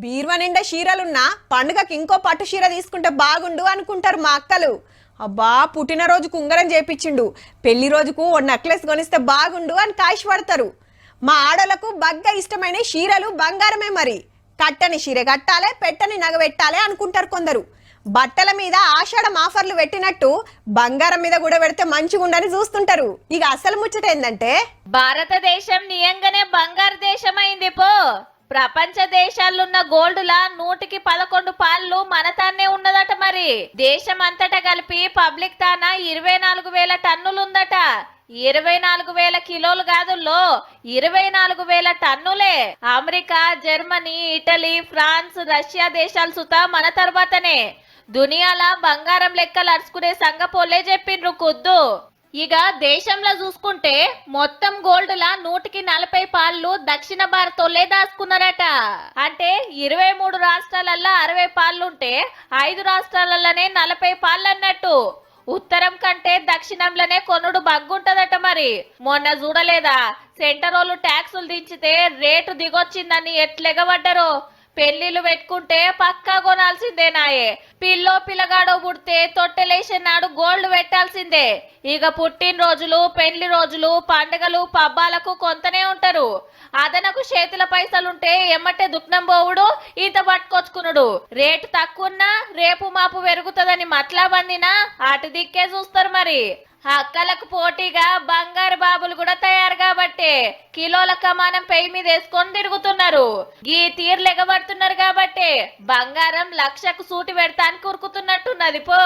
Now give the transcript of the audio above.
బీర్వా నిండా చీరలున్నా పండుగకి ఇంకో పట్టు చీర తీసుకుంటే బాగుండు అనుకుంటారు మా అక్కలు. అబ్బా పుట్టినరోజుకు ఉంగరం చేపించిండు, పెళ్లి రోజుకు ఓ నెక్లెస్ కొనిస్తే బాగుండు అని కాయిష్ పడతారు. మా ఆడలకు బగ్గా ఇష్టమైన చీరలు బంగారమే. మరి కట్టని చీర కట్టాలే, పెట్టని నగ పెట్టాలే అనుకుంటారు కొందరు. బట్టల మీద ఆషాఢం ఆఫర్లు పెట్టినట్టు బంగారం మీద కూడా పెడితే మంచిగుండని చూస్తుంటారు. ఇక అసలు ముచ్చట ఏందంటే భారతదేశం నియంగానే బంగారు దేశం అయింది పో. ప్రపంచ దేశాలున్న గోల్డ్ లా 111 పాళ్ళు మన తానే ఉన్నదట. మరి దేశం అంతటా కలిపి పబ్లిక్ తాన 24,000 టన్నులుందట. 24,000 కిలోలు కాదుల్లో, 24,000 టన్నులే. America, Germany, Italy, France, Russia దేశాలు సుతా మన తర్వాతనే. దునియాల బంగారం లెక్కలు అరుచుకునే సంగపోలే చెప్పిండ్రు కుద్దు. ఇక దేశంలో చూసుకుంటే మొత్తం గోల్డ్ లా 140 పాళ్ళు దక్షిణ భారతోళ్ళే దాచుకున్నారట. అంటే 23 రాష్ట్రాలల్లో 60 పాళ్ళుంటే 5 రాష్ట్రాలలోనే 40 పాళ్ళు అన్నట్టు. ఉత్తరం కంటే దక్షిణంలోనే కొనుడు బగ్గుంటదట. మరి మొన్న చూడలేదా, సెంటరోళ్ళు ట్యాక్సులు దించితే రేటు దిగొచ్చిందని ఎట్లెగబడ్డరు. పెళ్లిళ్ళు పెట్టుకుంటే పక్కా కొనాల్సిందేనాయే. పిల్లో పిల్లగాడో పుడితే తొట్టెలేసే నాడు గోల్డ్ పెట్టాల్సిందే. ఇక పుట్టినరోజులు, పెళ్లి రోజులు, పండుగలు, పబ్బాలకు కొంతనే ఉంటారు. అదనకు చేతుల పైసలుంటే ఎమ్మటే దుఃఖం పోవుడు, ఈత పట్టుకొచ్చుకునుడు. రేటు తక్కువన్నా రేపు మాపు పెరుగుతుందని మతలాబందినా అటు దిక్కే చూస్తారు. మరి అక్కలకు పోటీగా బంగారు బాబులు కూడా తయారు కాబట్టి కిలోల కమానం పెయి మీద వేసుకొని తిరుగుతున్నారు. ఈ తీర్లు ఎగబడుతున్నారు కాబట్టి బంగారం 1,00,000కు సూటి పెడతానికి ఉరుకుతున్నట్టున్నది పో.